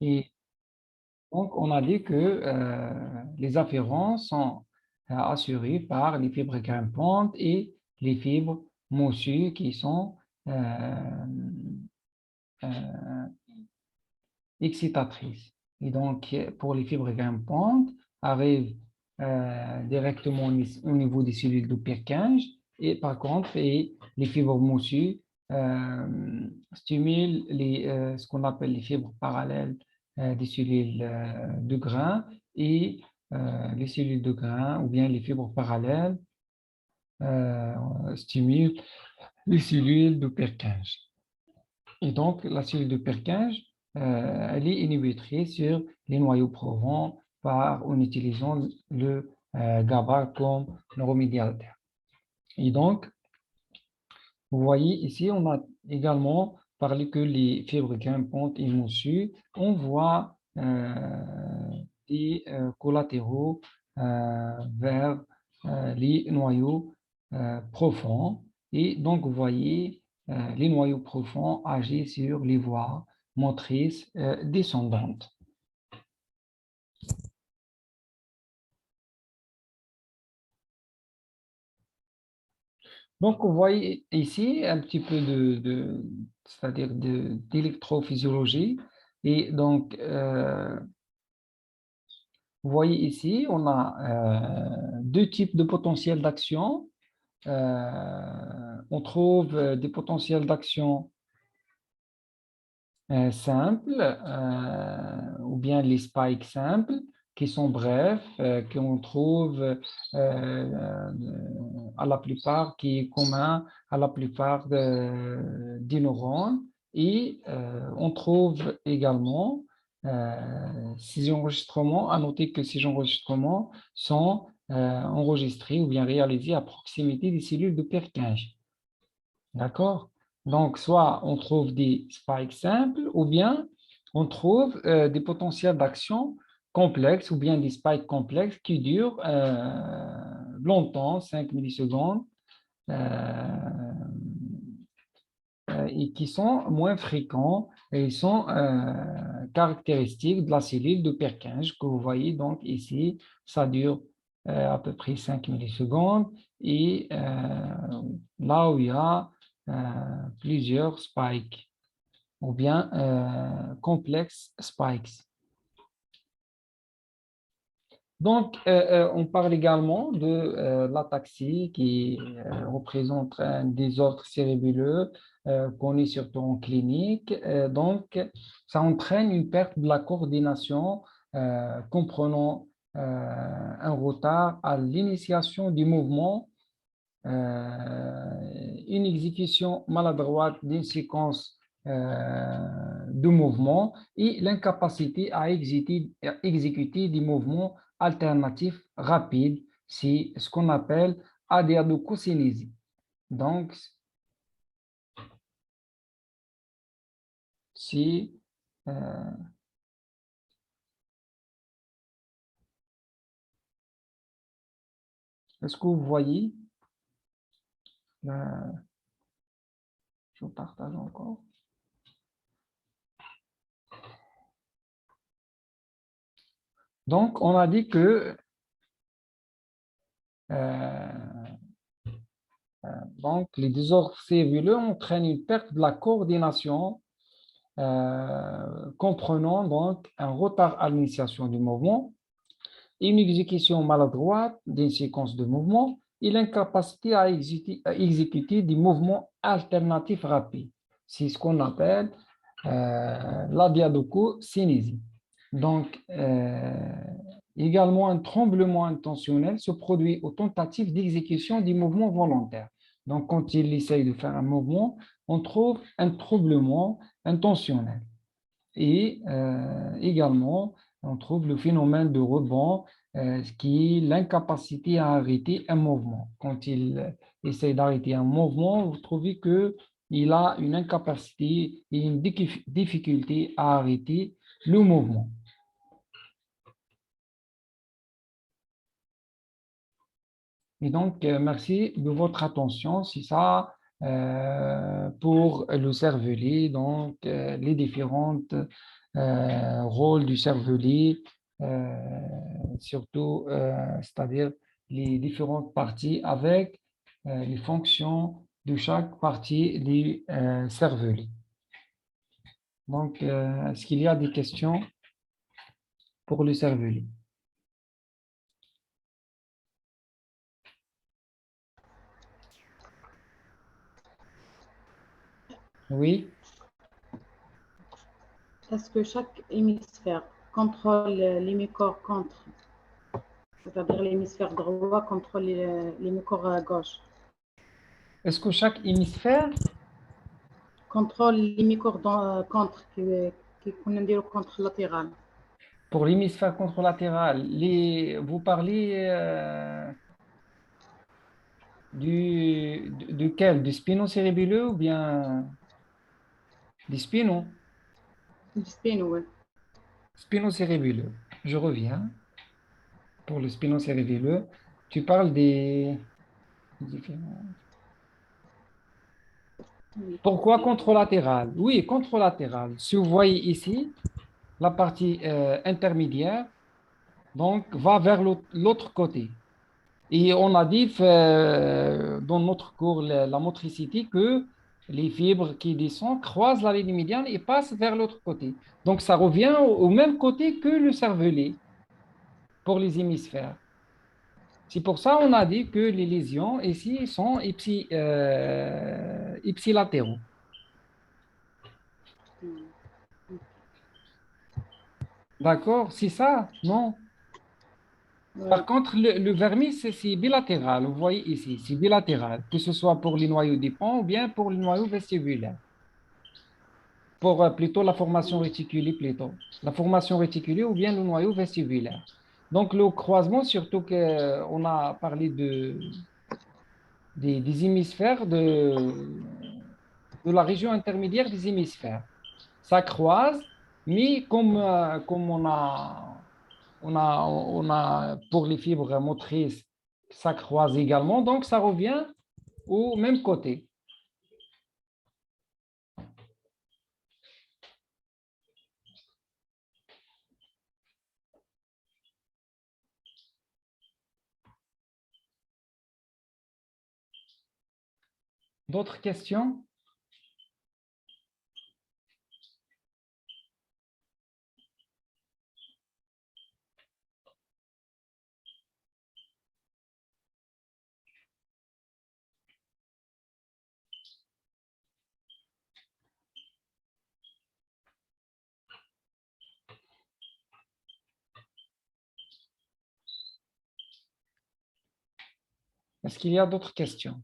Et donc, on a dit que les afférences sont assurées par les fibres grimpantes et les fibres moussues qui sont euh, euh, excitatrices. Et donc, pour les fibres grimpantes, arrivent directement au niveau des cellules de Purkinje et par contre, les fibres moussues stimulent ce qu'on appelle les fibres parallèles des cellules de grain et les cellules de grain ou bien les fibres parallèles stimulent les cellules de Purkinje. Et donc, la cellule de Purkinje, elle est inhibitrice sur les noyaux probants en utilisant le GABA comme neuromédiateur. Et donc, vous voyez ici, on a également parlé que les fibres grimpantes et moussues, on voit des collatéraux vers les noyaux profonds. Et donc, vous voyez, les noyaux profonds agissent sur les voies motrices descendantes. Donc, vous voyez ici un petit peu c'est-à-dire d'électrophysiologie. Et donc, vous voyez ici, on a deux types de potentiels d'action. On trouve des potentiels d'action simples ou bien les spikes simples qui sont brefs, qu'on trouve à la plupart, qui est commun à la plupart des neurones. Et on trouve également ces enregistrements, à noter que ces enregistrements sont enregistrés ou bien réalisés à proximité des cellules de Purkinje. D'accord? Donc, soit on trouve des spikes simples ou bien on trouve des potentiels d'action complexes ou bien des spikes complexes qui durent longtemps, 5 millisecondes, euh, et qui sont moins fréquents et ils sont caractéristiques de la cellule de Purkinje que vous voyez donc ici, ça dure à peu près 5 millisecondes et là où il y a plusieurs spikes ou bien complexes spikes. Donc, on parle également de l'ataxie qui représente un désordre cérébelleux connu surtout en clinique. Donc, ça entraîne une perte de la coordination comprenant un retard à l'initiation du mouvement, une exécution maladroite d'une séquence de mouvements et l'incapacité à exécuter des mouvements alternatifs rapides. C'est ce qu'on appelle adiadocokinésie. Donc, si, euh, est-ce que vous voyez, je vous partage encore. Donc, on a dit que euh, donc, les désordres cellulaires entraînent une perte de la coordination comprenant donc un retard à l'initiation du mouvement, une exécution maladroite d'une séquence de mouvements et l'incapacité à exécuter des mouvements alternatifs rapides. C'est ce qu'on appelle la diadocokinésie. Donc, également, un tremblement intentionnel se produit aux tentatives d'exécution des mouvements volontaires. Donc, quand il essaye de faire un mouvement, on trouve un tremblement intentionnel. Et également, on trouve le phénomène de rebond, qui est l'incapacité à arrêter un mouvement. Quand il essaie d'arrêter un mouvement, vous trouvez qu'il a une incapacité et une difficulté à arrêter le mouvement. Et donc, merci de votre attention. C'est ça pour le cervelet, donc les différentes rôle du cervelet, surtout, c'est-à-dire les différentes parties avec les fonctions de chaque partie du cervelet. Donc, est-ce qu'il y a des questions pour le cervelet? Oui. Est-ce que chaque hémisphère contrôle l'hémicorps contre, c'est-à-dire l'hémisphère droit contrôle l'hémicorps gauche, Est-ce que chaque hémisphère, contrôle l'hémicorps contre, qui qu'on dit le contre latéral, pour l'hémisphère contralatéral, vous parlez de quel? Du spinocérébelleux ou bien du du spin, ouais. spinocérébelleux? Je reviens. Pour le spinocérébelleux, tu parles des différents. Oui. Pourquoi contralatéral? Oui, contralatéral. Si vous voyez ici, la partie intermédiaire, donc, va vers l'autre côté. Et on a dit dans notre cours, la motricité, que les fibres qui descendent croisent la ligne médiane et passent vers l'autre côté. Donc, ça revient au même côté que le cervelet pour les hémisphères. C'est pour ça qu'on a dit que les lésions ici sont ipsilatéraux. D'accord? C'est ça? Non? Ouais. Par contre, le vermis, c'est bilatéral. Vous voyez ici, c'est bilatéral, que ce soit pour les noyaux des ponts ou bien pour les noyaux vestibulaires. Pour plutôt la formation réticulée, plutôt. La formation réticulée ou bien le noyau vestibulaire. Donc, le croisement, surtout qu'on a parlé des hémisphères, de la région intermédiaire des hémisphères. Ça croise, mais comme on a pour les fibres motrices, ça croise également, donc ça revient au même côté. D'autres questions? Est-ce qu'il y a d'autres questions?